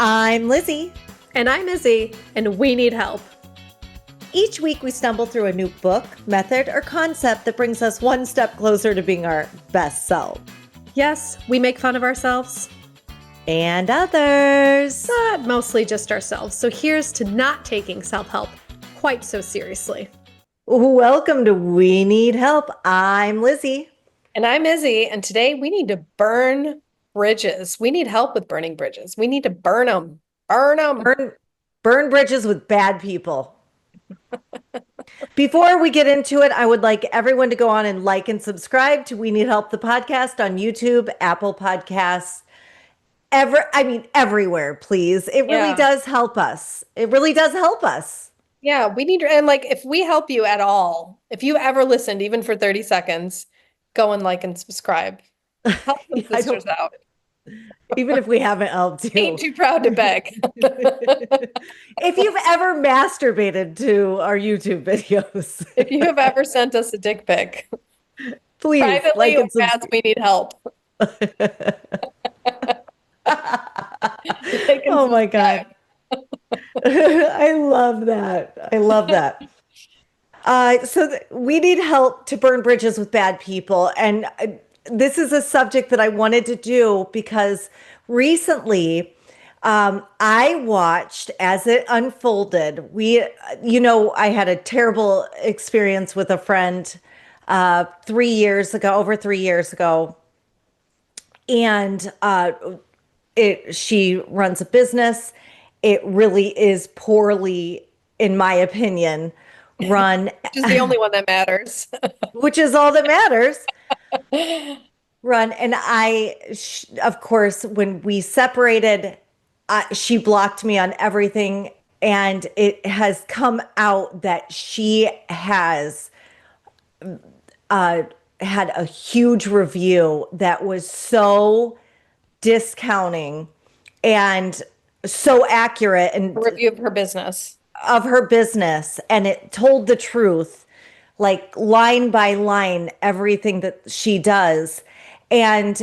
I'm Lizzy. And I'm Izzy, and we need help. Each week we stumble through a new book, method, or concept that brings us one step closer to being our best self. Yes, we make fun of ourselves. And others. But mostly just ourselves. So here's to not taking self-help quite so seriously. Welcome to We Need Help. I'm Lizzy. And I'm Izzy, and today we need to burn bridges. We need help with burning bridges. We need to burn them. Burn them. Burn bridges with bad people. Before we get into it, I would like everyone to go on and like and subscribe to We Need Help, the podcast on YouTube, Apple Podcasts, everywhere, please. It really does help us. It really does help us. Yeah, we need, and like, if we help you at all, if you ever listened, even for 30 seconds, go and like and subscribe. Help the sisters out. Even if we haven't helped you. Ain't too proud to beg. If you've ever masturbated to our YouTube videos. If you have ever sent us a dick pic. Please. Privately or as we need help. Oh my God. I love that. I love that. We need help to burn bridges with bad people. And this is a subject that I wanted to do because recently I watched as it unfolded. I had a terrible experience with a friend 3 years ago, over 3 years ago. And she runs a business. It really is poorly, in my opinion, run. Which is the only one that matters. Which is all that matters. Run. And of course, when we separated, she blocked me on everything. And it has come out that she has had a huge review that was so discounting and so accurate, and a review of her business. And it told the truth, like line by line, everything that she does. And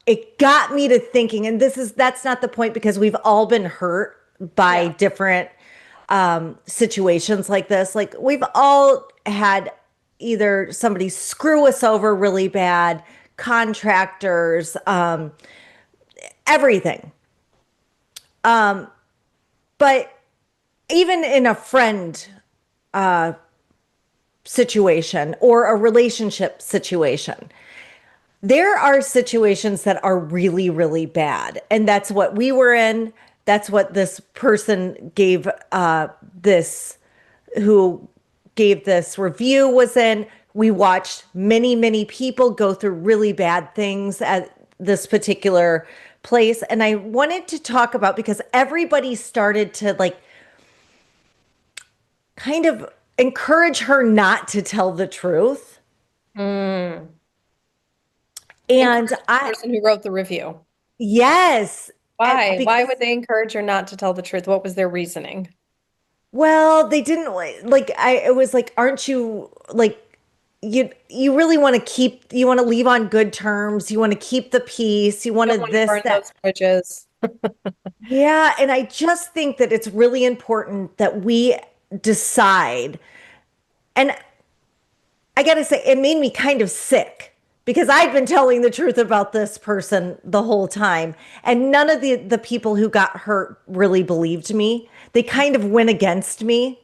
it got me to thinking, and that's not the point, because we've all been hurt by different situations like this. Like, we've all had either somebody screw us over really bad, contractors, everything. But even in a friend situation or a relationship situation, there are situations that are really, really bad. And that's what we were in. That's what this person who gave this review was in. We watched many, many people go through really bad things at this particular place. And I wanted to talk about, because everybody started to kind of encourage her not to tell the truth. And the person who wrote the review. Yes. Why? Why would they encourage her not to tell the truth? What was their reasoning? Well, they didn't it was like, aren't you you really want to leave on good terms. You want to keep the peace. You want to burn those bridges. Yeah. And I just think that it's really important that we decide. And I got to say, it made me kind of sick, because I'd been telling the truth about this person the whole time. And none of the people who got hurt really believed me. They kind of went against me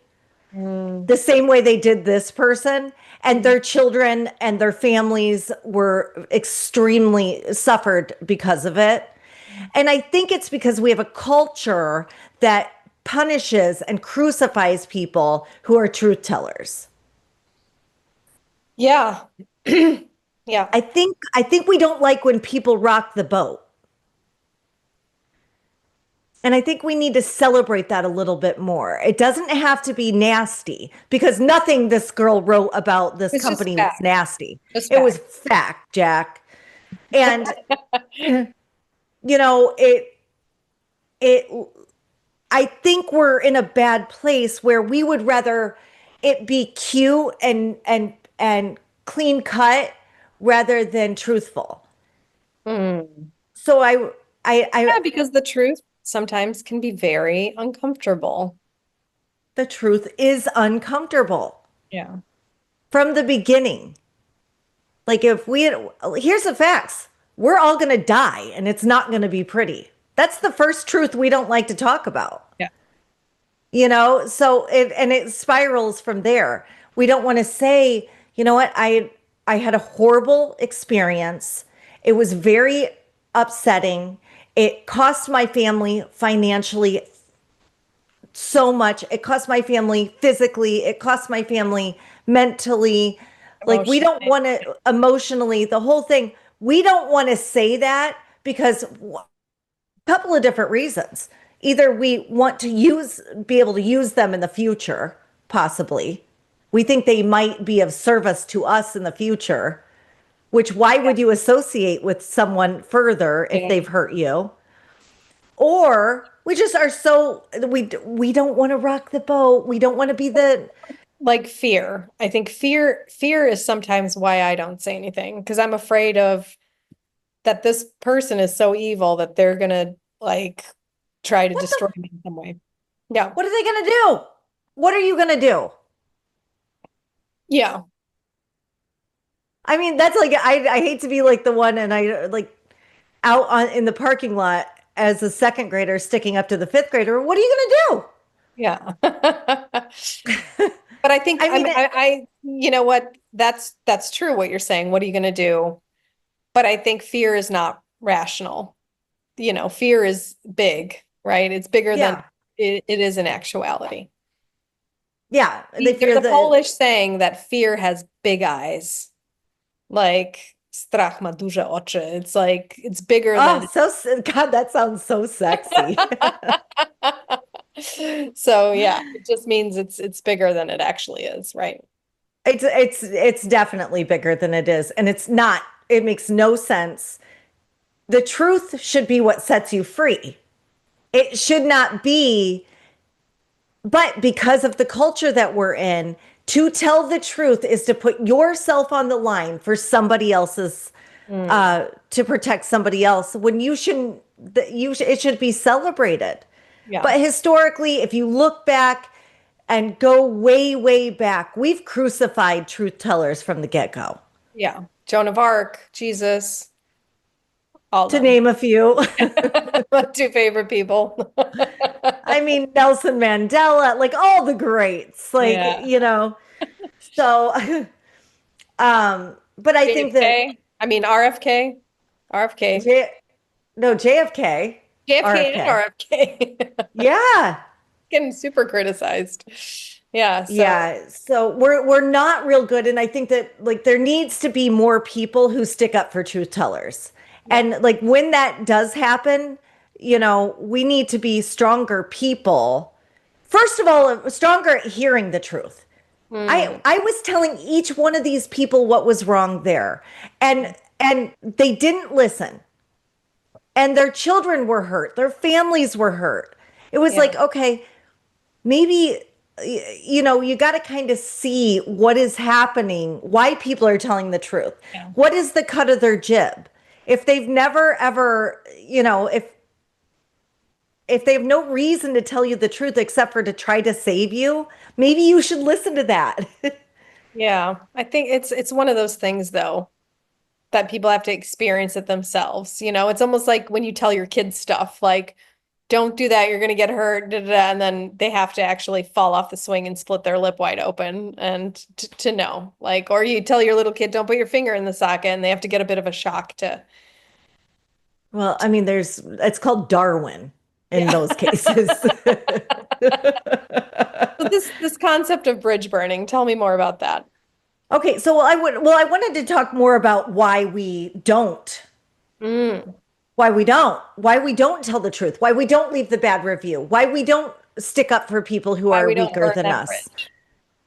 the same way they did this person. And their children and their families were extremely suffered because of it. And I think it's because we have a culture that punishes and crucifies people who are truth tellers. Yeah. Yeah. I think we don't like when people rock the boat. And I think we need to celebrate that a little bit more. It doesn't have to be nasty, because nothing this girl wrote about this company was nasty. It was fact, Jack. And I think we're in a bad place where we would rather it be cute and clean cut rather than truthful. So because the truth sometimes can be very uncomfortable. The truth is uncomfortable Yeah. from the beginning. Like if we, here's the facts. We're all going to die and it's not going to be pretty. That's the first truth we don't like to talk about. Yeah. So it spirals from there. We don't want to say, you know what, I had a horrible experience. It was very upsetting. It cost my family financially so much. It cost my family physically, it cost my family mentally. Like we don't Emotionally. want to emotionally, the whole thing. We don't want to say that because a couple of different reasons. Either we want to be able to use them in the future, possibly. We think they might be of service to us in the future, which why would you associate with someone further if Yeah. they've hurt you? Or we just are so we don't want to rock the boat. We don't want to be the Like fear. I think fear is sometimes why I don't say anything because I'm afraid of that this person is so evil that they're gonna like try to what the destroy me in some way. Yeah. what are they gonna do? What are you gonna do? Yeah. I mean, that's like I hate to be like the one and I like out on in the parking lot as a second grader sticking up to the fifth grader. What are you gonna Yeah. But I do? think I mean, you know what? That's true what you're saying. What are you going to do? But I think fear is not rational. You know, fear is big, right? It's bigger than yeah, it is in actuality. yeah. They There's fear a the Polish saying that fear has big eyes, like strach ma duże oczy. It's like it's bigger oh, than God, that sounds so sexy. so yeah, it just means it's bigger than it actually is, right? It's definitely bigger than it is, and it's not. It makes no sense. The truth should be what sets you free. It should not be, but because of the culture that we're in, to tell the truth is to put yourself on the line for somebody else's, Mm, to protect somebody else when you shouldn't, it should be celebrated. yeah. But historically, if you look back and go way, way back, we've crucified truth tellers from the get go, Yeah. Joan of Arc, Jesus, all to them. name a few. My two favorite people. I mean, Nelson Mandela, like all the greats, like, Yeah. so, but I think that JFK. I mean RFK. RFK. J, no, JFK, JFK and RFK. RFK. Yeah. Getting super criticized. Yeah, so Yeah. So we're not real good. And I think that like there needs to be more people who stick up for truth tellers. yeah. And like when that does happen, we need to be stronger people. First of all, stronger at hearing the truth. I Mm, I was telling each one of these people what was wrong there. And they didn't listen. And their children were hurt. Their families were hurt. It was yeah. like, okay, maybe you got to kind of see what is happening, why people are telling the truth. Yeah. What is the cut of their jib? If they've never ever, if they have no reason to tell you the truth except for to try to save you, maybe you should listen to that. Yeah. I think it's one of those things though that people have to experience it themselves. You know, it's almost like when you tell your kids stuff like don't do that, you're going to get hurt, da, da, da, and then they have to actually fall off the swing and split their lip wide open and to know. Like, or you tell your little kid, don't put your finger in the socket, and they have to get a bit of a shock Well, I mean, it's called Darwin in yeah. those cases. So this concept of bridge burning, tell me more about that. Okay, so I wanted to talk more about Mm, why we don't tell the truth, why we don't leave the bad review, why we don't stick up for people who why are we don't weaker burn than that us. bridge.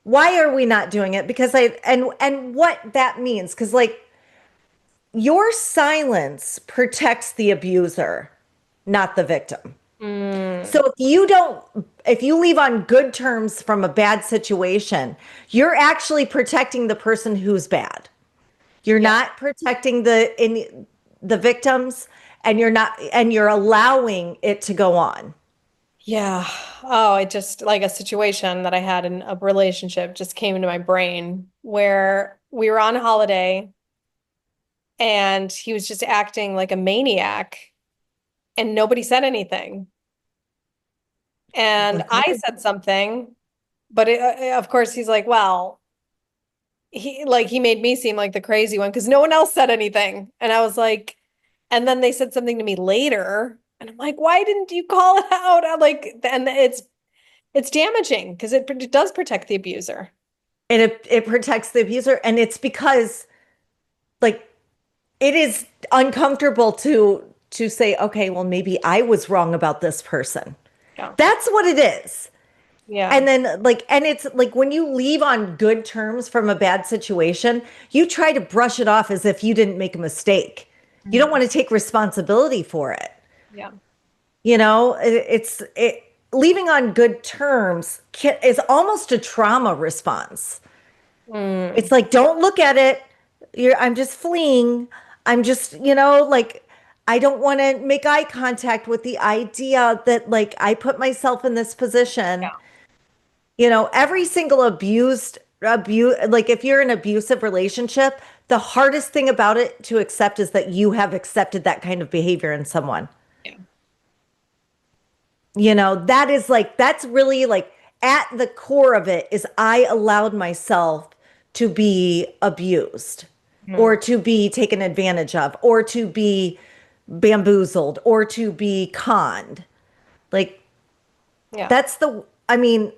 Why are we not doing it? Because and what that means, because like your silence protects the abuser, not the victim. So Mm, if you leave on good terms from a bad situation, you're actually protecting the person who's bad. You're yeah, not protecting the victims, and you're allowing it to go on. Yeah. Oh, it just like a situation that I had in a relationship just came into my brain where we were on holiday and he was just acting like a maniac and nobody said anything. And Like I what? said something, but of course he's like, well, he made me seem like the crazy one because no one else said anything. And I was like, and then they said something to me later, and I'm like, why didn't you call it out? I'm like, and it's damaging because it does protect the abuser. And it protects the abuser, and it's because like it is uncomfortable to say, okay, well maybe I was wrong about this person. Yeah. That's what it is. Yeah. And then and it's like when you leave on good terms from a bad situation, you try to brush it off as if you didn't make a mistake. You don't Mhm. want to take responsibility for it. Yeah. It's leaving on good terms is almost a trauma response. Mm. It's like, don't look at it. I'm just fleeing. I'm just, I don't want to make eye contact with the idea that like I put myself in this position. Yeah. Every single like if you're in an abusive relationship, the hardest thing about it to accept is that you have accepted that kind of behavior in someone. Yeah. That's really like at the core of it is I allowed myself to be abused or Mm. to be taken advantage of or to be bamboozled or to be conned. Like Yeah. I mean,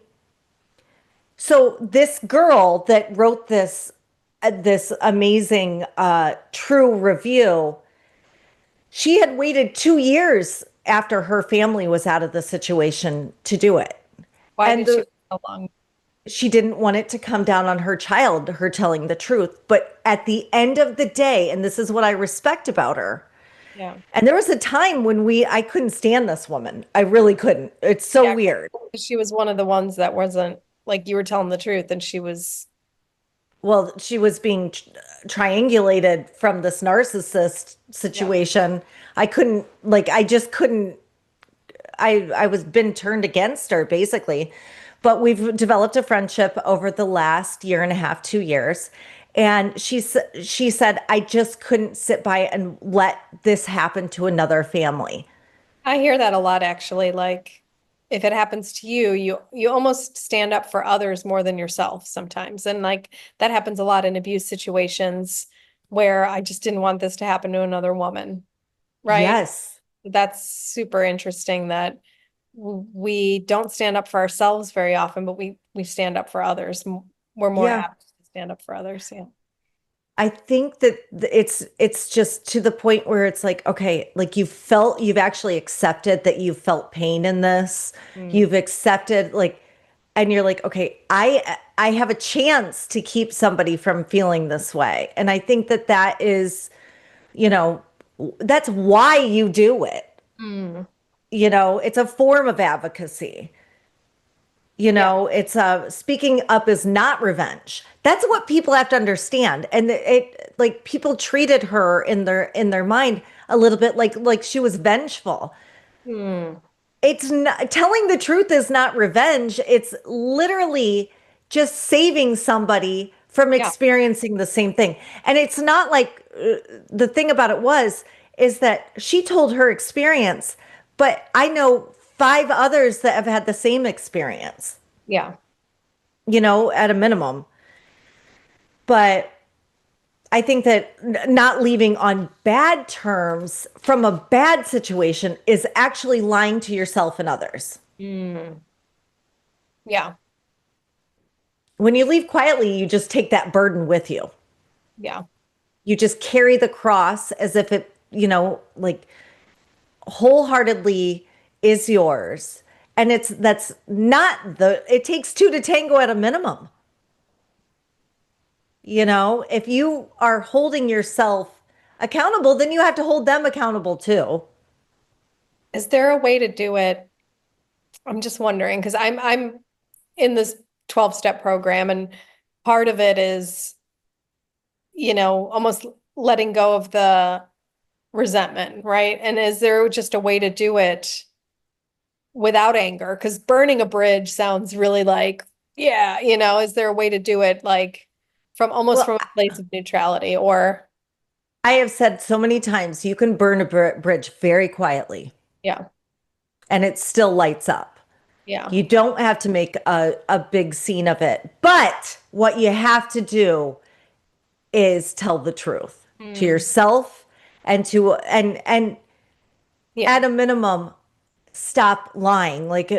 so this girl that wrote this amazing true review, she had waited 2 years after her family was out of the situation to do it. Why And did she the wait so long? she didn't want it to come down on her child, her telling the truth. But at the end of the day, and this is what I respect about her, Yeah. and there was a time when I couldn't stand this woman. I really couldn't. It's so Yeah. weird. She was one of the ones that wasn't like you were telling the truth and she was, Well, she was being triangulated from this narcissist yeah. situation. I just couldn't, I was been turned against her basically. But we've developed a friendship over the last year and a half, 2 years. And she said, I just couldn't sit by and let this happen to another family. I hear that a lot actually. Like if it happens to you, you almost stand up for others more than yourself sometimes. And like that happens a lot in abuse situations where I just didn't want this to happen to another woman, right? Yes. That's super interesting that we don't stand up for ourselves very often, but we stand up for others. We're more Yeah. apt to stand up for others. Yeah. I think that it's just to the point where it's like, okay, like you've actually accepted that you've felt pain in this. Mm. You've accepted and you're like, okay, I have a chance to keep somebody from feeling this way. And I think that is, you know, that's why you do it. Mm. It's a form of advocacy. Yeah. It's speaking up is not revenge. That's what people have to understand. And it like people treated her in their mind a little bit like she was vengeful. Mm. It's not telling the truth is not revenge. It's literally just saving somebody from Yeah. experiencing the same thing. And it's not like the thing about it is that she told her experience, but I know five others that have had the same experience, Yeah. at a minimum. But I think that not leaving on bad terms from a bad situation is actually lying to yourself and others. Mm. Yeah. When you leave quietly, you just take that burden with you. Yeah. You just carry the cross as if it, like wholeheartedly is yours. And that's not it takes two to tango at a minimum. If you are holding yourself accountable, then you have to hold them accountable too. Is there a way to do it? I'm just wondering because I'm in this 12-step program and part of it is, almost letting go of the resentment, right? And is there just a way to do it without anger? Because burning a bridge sounds really like, yeah, is there a way to do it like from almost Well, from a place of neutrality or I have said so many times you can burn a bridge very quietly yeah, and it still lights up. yeah. You don't have to make a big scene of it. But what you have to do is tell the truth to Mm, yourself and to and yeah. at a minimum stop lying. Like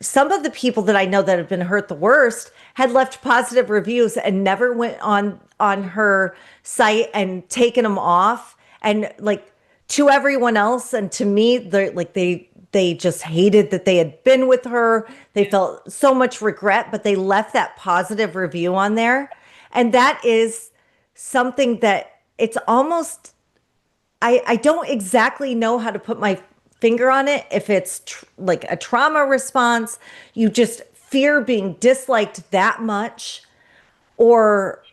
some of the people that I know that have been hurt the worst had left positive reviews and never went on her site and taken them off and like to everyone else and to me they just hated that they had been with her. They felt so much regret, but they left that positive review on there. And that is something that it's almost I don't exactly know how to put my finger on it. If it's like a trauma response, you just fear being disliked that much, or,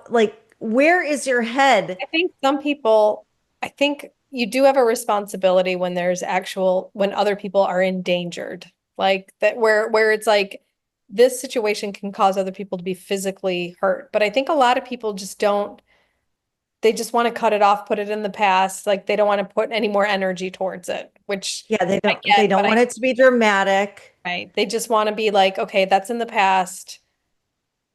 like, where is your head? I think some people, I think you do have a responsibility when when other people are endangered. Like that where it's like this situation can cause other people to be physically hurt. But I think a lot of people just don't, they just want to cut it off, put it in the past. Like they don't want to put any more energy towards it, which Yeah, I they get, don't but want it to be dramatic. right. They just want to be like, okay, that's in the past.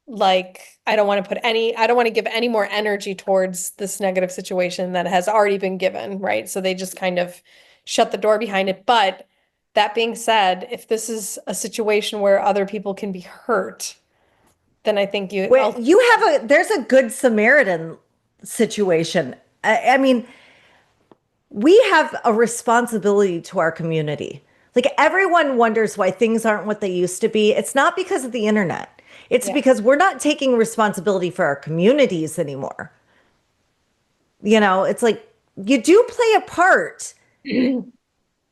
Like I don't want to give any more energy towards this negative situation that has already been given, right? So they just kind of shut the door behind it. But that being said, if this is a situation where other people can be hurt, then I think Where you have there's a good Samaritan situation. I mean, we have a responsibility to our community. Like everyone wonders why things aren't what they used to be. It's not because of the internet. It's yeah. because we're not taking responsibility for our communities anymore. It's like you do play a part.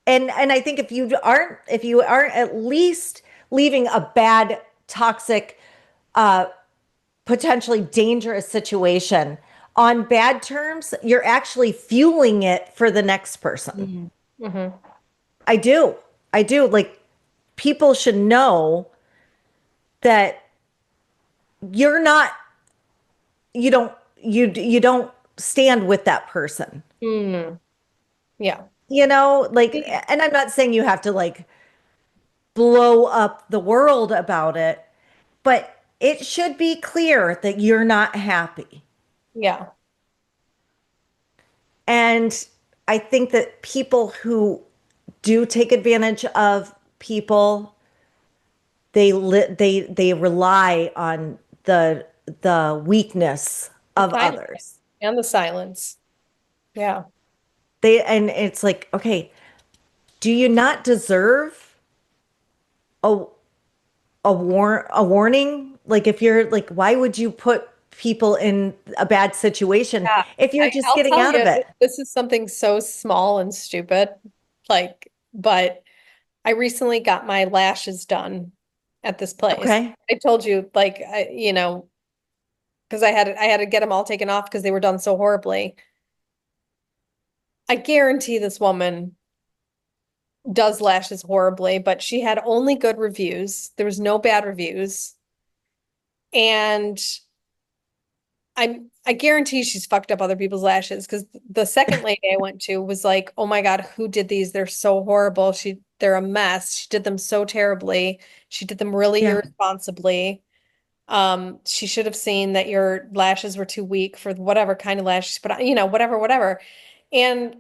And I think if you aren't at least leaving a bad, toxic, potentially dangerous situation on bad terms, you're actually fueling it for the next person. Mhm. Mhm. I do. I do. Like people should know that you're not you don't stand with that person. Mm. Yeah. Like and I'm not saying you have to like blow up the world about it, but it should be clear that you're not happy. Yeah. And I think that people who do take advantage of people, they rely on the weakness The of silence others. and the silence. Yeah. And it's like, okay, do you not deserve a a warning? Like if you're like, why would you put people in a bad situation Yeah. if you're just I'll getting tell out of you, it? this is something so small and stupid. But I recently got my lashes done at this place. Okay. I told you, because I had to get them all taken off because they were done so horribly. I guarantee this woman does lashes horribly, but she had only good reviews. There was no bad reviews. And I guarantee she's fucked up other people's lashes because the second lady I went to was like, "Oh my God, who did these? They're so horrible. They're a mess. She did them so terribly. She did them really Yeah. irresponsibly. She should have seen that your lashes were too weak for whatever kind of lashes, but whatever, whatever." And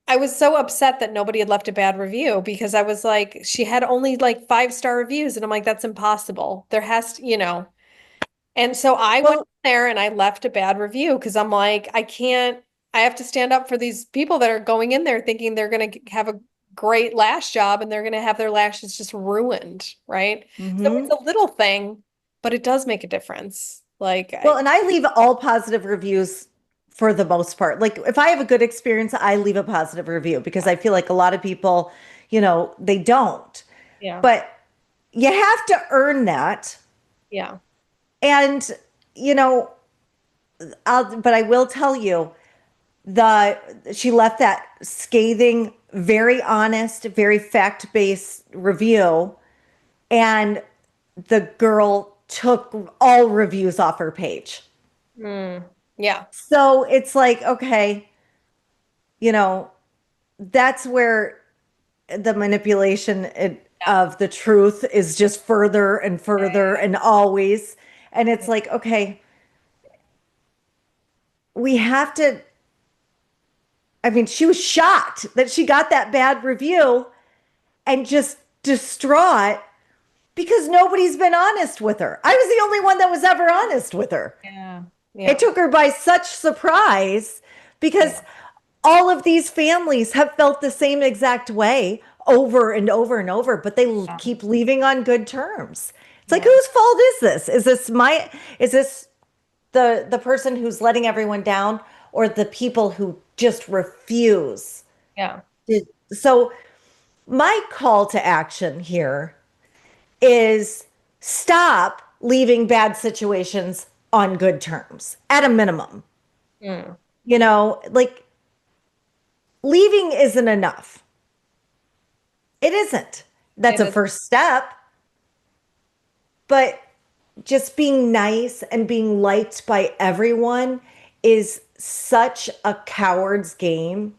I was so upset that nobody had left a bad review because I was like, she had only like 5-star reviews, and I'm like, that's impossible. There has to. And so I went Well, there and I left a bad review because I'm like, I can't, I have to stand up for these people that are going in there thinking they're going to have a great lash job and they're going to have their lashes just ruined, right? So it's mhm. a little thing, but it does make a difference. Well, and I leave all positive reviews for the most part. Like if I have a good experience, I leave a positive review because I feel like a lot of people, they don't. Yeah, But you have to earn that. yeah, And, you know, but I will tell you, the she left that scathing, very honest, very fact-based review, and the girl took all reviews off her page. Mm, yeah. So it's like, okay, you know, that's where the manipulation Yeah. of the truth is just further and further and always. And it's Yeah. like, okay, we have to. I mean, she was shocked that she got that bad review and just distraught because nobody's been honest with her. I was the only one that was ever honest with her. Yeah. It Yeah. took her by such surprise because Yeah. all of these families have felt the same exact way over and over and over, but they Yeah. keep leaving on good terms. It's like, Yeah. whose fault is this? Is this the person who's letting everyone down or the people who just refuse? Yeah. So my call to action here is stop leaving bad situations on good terms at a minimum. Mm. Like leaving isn't enough. It isn't. That's It a is. first step, but just being nice and being liked by everyone is such a coward's game.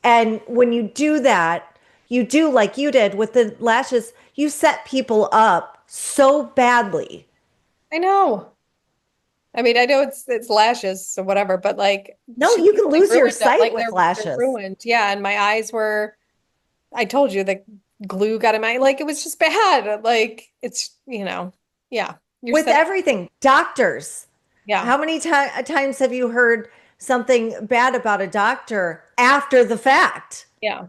And when you do that, you do like you did with the lashes, you set people up so badly. I know. I mean, I know it's lashes or whatever, but like No, she you can totally lose your ruined them. sight Like with they're lashes. ruined. Yeah, and my eyes were, I told you the glue got in my, like it was just bad. Like it's, yeah, you're With setting, everything, doctors. yeah, How many times have you heard something bad about a doctor after the fact? yeah,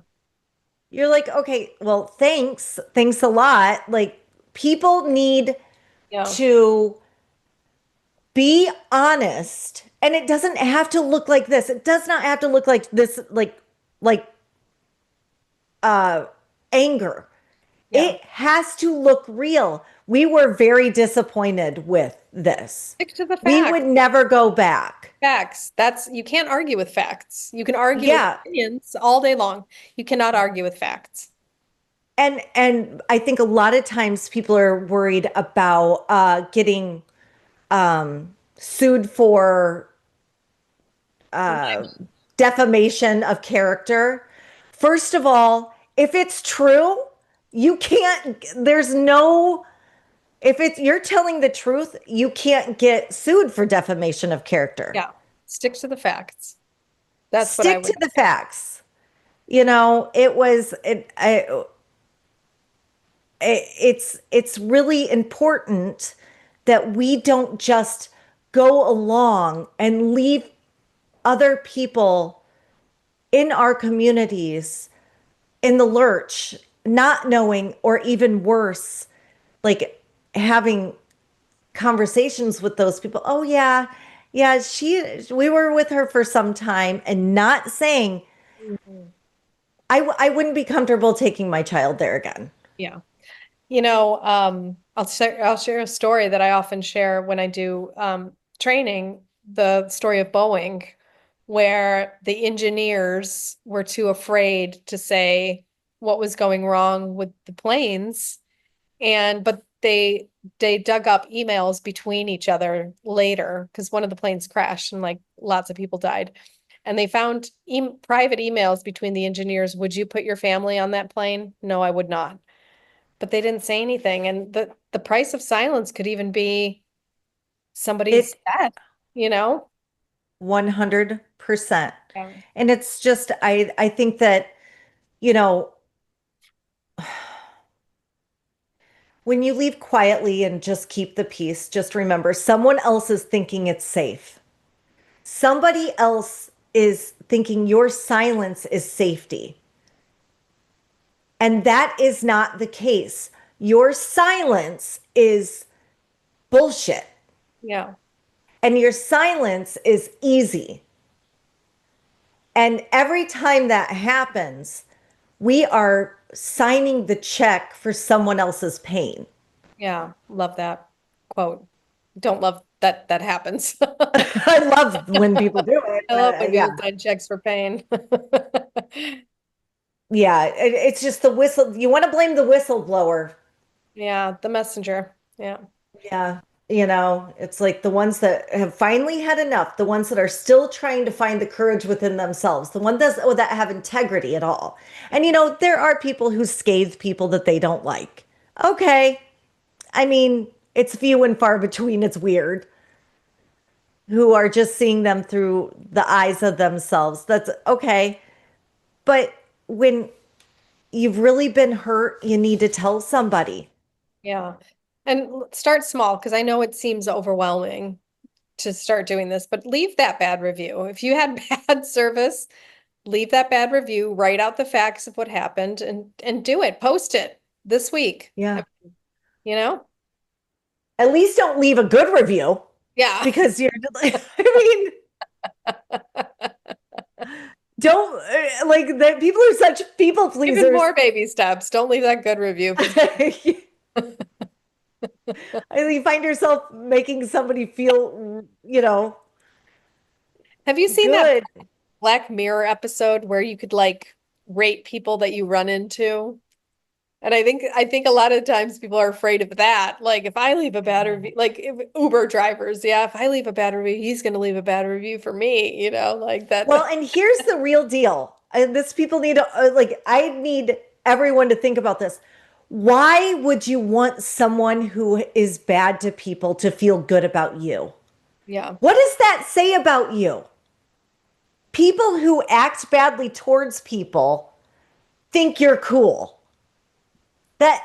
You're like, okay, well, thanks. Thanks a lot. Like, people need yeah, to be honest. And it doesn't have to look like this. It does not have to look like this, like uh anger. yeah. It has to look real. We were very disappointed with this. Stick to the We facts. would never go back. Facts. You can't argue with facts. You can argue with Yeah. opinions all day long. You cannot argue with facts. And I think a lot of times people are worried about getting sued for defamation of character. First of all, if it's true, you can't, there's no, if it's, you're telling the truth, you can't get sued for defamation of character. Yeah. Stick to the facts. That's what I Stick would to the say. facts. It was, it's really important that we don't just go along and leave other people in our communities in the lurch, not knowing, or even worse, like having conversations with those people. Oh yeah, yeah, we were with her for some time, and not saying Mhm. I wouldn't be comfortable taking my child there again. Yeah. I'll share a story that I often share when I do training, the story of Boeing, where the engineers were too afraid to say what was going wrong with the planes, and but they dug up emails between each other later because one of the planes crashed and like lots of people died. And they found private emails between the engineers. Would you put your family on that plane? No, I would not, but they didn't say anything. And the price of silence could even be somebody's It death, you know? 100%. Yeah. And it's just I think that, you know, when you leave quietly and just keep the peace, just remember someone else is thinking it's safe. Somebody else is thinking your silence is safety. And that is not the case. Your silence is bullshit. Yeah. And your silence is easy. And every time that happens, we are signing the check for someone else's pain. Yeah. Love that quote. Don't love that happens. I love when people do it, I love but when yeah. people sign checks for pain. Yeah, it's just the whistle. You want to blame the whistleblower. Yeah, the messenger. Yeah. Yeah. It's like the ones that have finally had enough, the ones that are still trying to find the courage within themselves, the ones that have integrity at all. And there are people who scathe people that they don't like. Okay. I mean, it's few and far between. It's weird. Who are just seeing them through the eyes of themselves. That's okay. But when you've really been hurt, you need to tell somebody. Yeah. And start small because I know it seems overwhelming to start doing this, but leave that bad review. If you had bad service, leave that bad review, write out the facts of what happened and do it. Post it this week. Yeah. You know? At least don't leave a good review Yeah. because I mean, don't like that. People are such people Even pleasers. more baby steps. Don't leave that good review because You find yourself making somebody feel, have you seen that good. Black Mirror episode where you could like rate people that you run into? And I think a lot of times people are afraid of that. Like if I leave a bad review, like if Uber drivers, yeah, if I leave a bad review, he's going to leave a bad review for me, like Well, that. and here's the real deal. And this people need to, I need everyone to think about this. Why would you want someone who is bad to people to feel good about you? Yeah. What does that say about you? People who act badly towards people think you're cool. That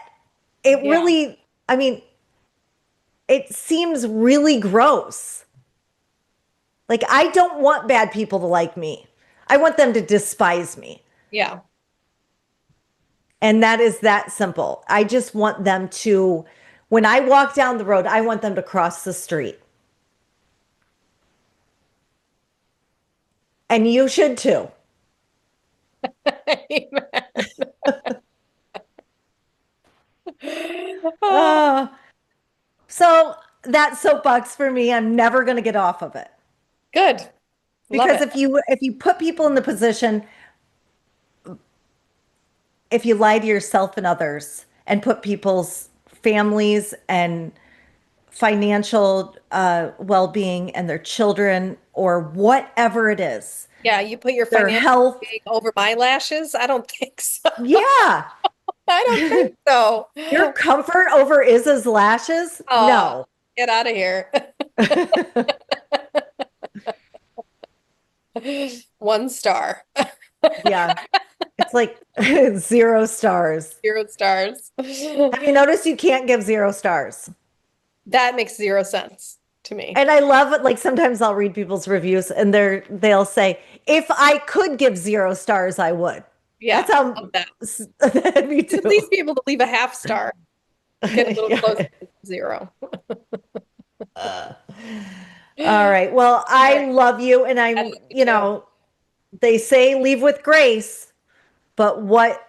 it Yeah. really, I mean, it seems really gross. Like, I don't want bad people to like me. I want them to despise me. Yeah. And that is that simple. I just want them to, when I walk down the road, I want them to cross the street. And you should too. Amen. Oh, Uh, so that soapbox for me, I'm never going to get off of it. good. Love Because it. if you put people in the position, if you lie to yourself and others and put people's families and financial well-being and their children or whatever it is, Yeah, you put your their financial health, being over my lashes? I don't think so. yeah. I don't think so. Your comfort over Izza's lashes? Oh, No. get out of here. 1 star. Yeah. It's like 0 stars. 0 stars. Have you noticed you can't give 0 stars? That makes 0 sense to me. And I love it. Like sometimes I'll read people's reviews and they'll say, if I could give 0 stars, I would. Yeah, That's how love that. me Should at too. least be able to leave a half star. Get a little closer Yeah. to 0. All right. Well, All I right. love you. And I I'm, love you too. they say leave with grace, but what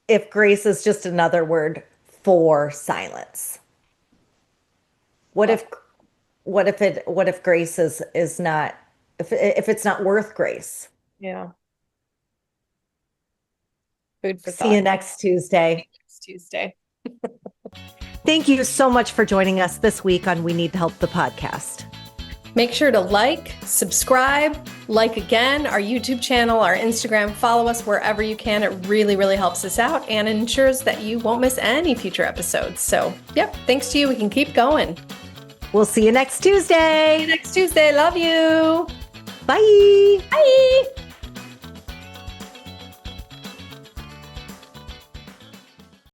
if grace is just another word for silence? What Love if what if grace is not if it's not worth grace? it. Yeah. Food for See you thought. next Tuesday. Next Tuesday. Thank you so much for joining us this week on We Need Help the podcast. Make sure to like, subscribe, like again our YouTube channel, our Instagram, follow us wherever you can. It really, really helps us out and ensures that you won't miss any future episodes. So, yep, thanks to you, we can keep going. We'll see you next Tuesday. Next Tuesday. Love you. Bye. Bye.